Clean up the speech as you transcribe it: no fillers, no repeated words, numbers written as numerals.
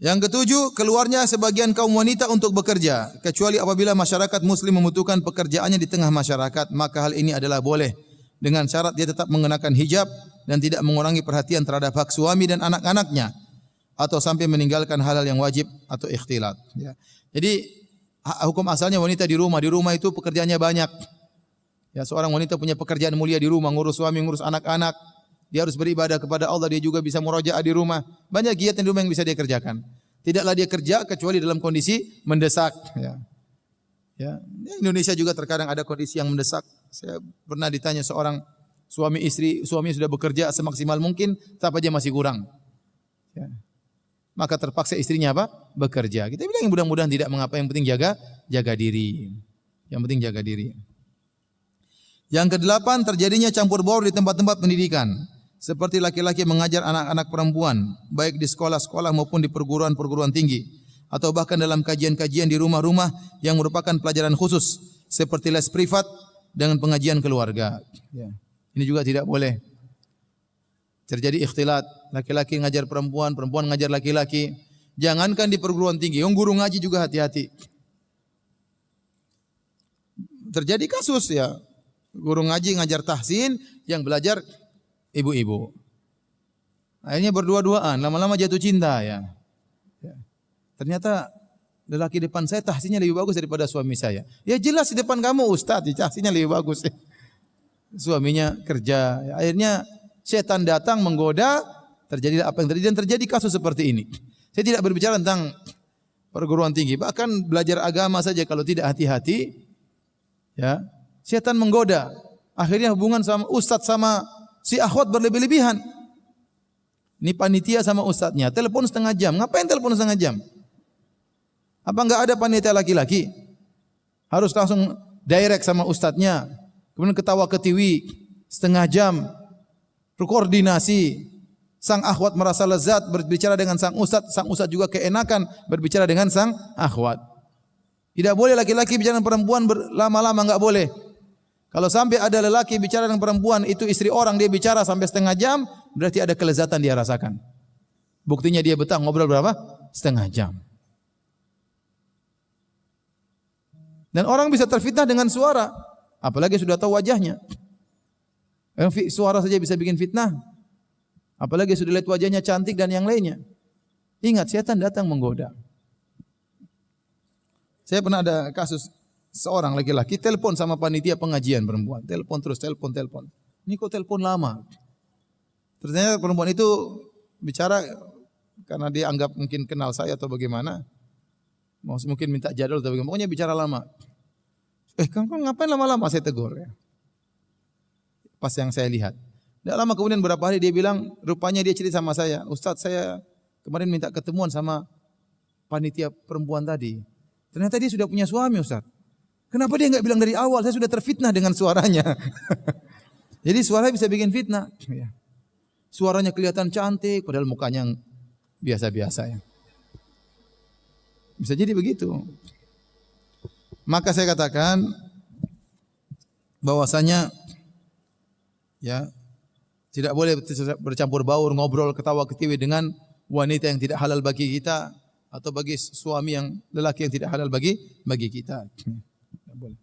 Yang ketujuh, keluarnya sebagian kaum wanita untuk bekerja, kecuali apabila masyarakat muslim membutuhkan pekerjaannya di tengah masyarakat, maka hal ini adalah boleh dengan syarat dia tetap mengenakan hijab dan tidak mengurangi perhatian terhadap hak suami dan anak-anaknya atau sampai meninggalkan hal-hal yang wajib atau ikhtilat. Ya. Jadi hukum asalnya wanita di rumah itu pekerjaannya banyak. Ya, seorang wanita punya pekerjaan mulia di rumah, ngurus suami, ngurus anak-anak. Dia harus beribadah kepada Allah, dia juga bisa murojaah di rumah. Banyak kegiatan di rumah yang bisa dia kerjakan. Tidaklah dia kerja kecuali dalam kondisi mendesak. Ya. Ya. Indonesia juga terkadang ada kondisi yang mendesak. Saya pernah ditanya seorang suami istri, suaminya sudah bekerja semaksimal mungkin, tapi dia masih kurang. Ya. Maka terpaksa istrinya apa? Bekerja. Kita bilang mudah-mudahan tidak mengapa, yang penting jaga diri. Yang penting jaga diri. Yang kedelapan, terjadinya campur baur di tempat-tempat pendidikan. Seperti laki-laki mengajar anak-anak perempuan, baik di sekolah-sekolah maupun di perguruan-perguruan tinggi. Atau bahkan dalam kajian-kajian di rumah-rumah yang merupakan pelajaran khusus. Seperti les privat dengan pengajian keluarga. Ya. Ini juga tidak boleh. Terjadi ikhtilat, laki-laki ngajar perempuan, perempuan ngajar laki-laki. Jangankan di perguruan tinggi, yang guru ngaji juga hati-hati. Terjadi kasus ya, guru ngaji ngajar tahsin, yang belajar ibu-ibu. Akhirnya berdua-duaan, lama-lama jatuh cinta ya. Ternyata lelaki depan saya tahsinnya lebih bagus daripada suami saya. Ya jelas di depan kamu ustaz, tahsinnya lebih bagus. Suaminya kerja, akhirnya setan datang menggoda, terjadilah apa yang terjadi, dan terjadi kasus seperti ini. Saya tidak berbicara tentang perguruan tinggi, bahkan belajar agama saja kalau tidak hati-hati, ya, setan menggoda. Akhirnya hubungan sama ustaz sama si akhwat berlebih-lebihan. Ini panitia sama ustaznya, telepon setengah jam. Ngapain telepon setengah jam? Apa enggak ada panitia laki-laki? Harus langsung direct sama ustaznya. Kemudian ketawa ketiwi setengah jam. Berkoordinasi. Sang akhwat merasa lezat berbicara dengan sang ustaz juga keenakan berbicara dengan sang akhwat. Tidak boleh laki-laki bicara dengan perempuan lama-lama, enggak boleh. Kalau sampai ada lelaki bicara dengan perempuan, itu istri orang, dia bicara sampai setengah jam, berarti ada kelezatan dia rasakan. Buktinya dia betah ngobrol berapa? Setengah jam. Dan orang bisa terfitnah dengan suara, apalagi sudah tahu wajahnya. Suara saja bisa bikin fitnah, apalagi sudah lihat wajahnya cantik dan yang lainnya. Ingat, setan datang menggoda. Saya pernah ada kasus seorang laki-laki telepon sama panitia pengajian perempuan, telepon terus, telepon. Ini kok telepon lama? Ternyata perempuan itu bicara karena dia anggap mungkin kenal saya atau bagaimana, mungkin minta jadwal atau bagaimana. Pokoknya bicara lama. Kamu ngapain lama-lama? Saya tegur ya. Pas yang saya lihat. Tidak lama kemudian berapa hari dia bilang, rupanya dia cerita sama saya, Ustaz, saya kemarin minta ketemuan sama panitia perempuan tadi. Ternyata dia sudah punya suami, Ustaz. Kenapa dia enggak bilang dari awal? Saya sudah terfitnah dengan suaranya. Jadi suaranya bisa bikin fitnah. Suaranya kelihatan cantik, padahal mukanya yang biasa-biasa ya. Bisa jadi begitu. Maka saya katakan bahwasanya ya tidak boleh bercampur baur, ngobrol, ketawa ketiwi dengan wanita yang tidak halal bagi kita atau bagi suami yang lelaki yang tidak halal bagi kita. Tidak boleh.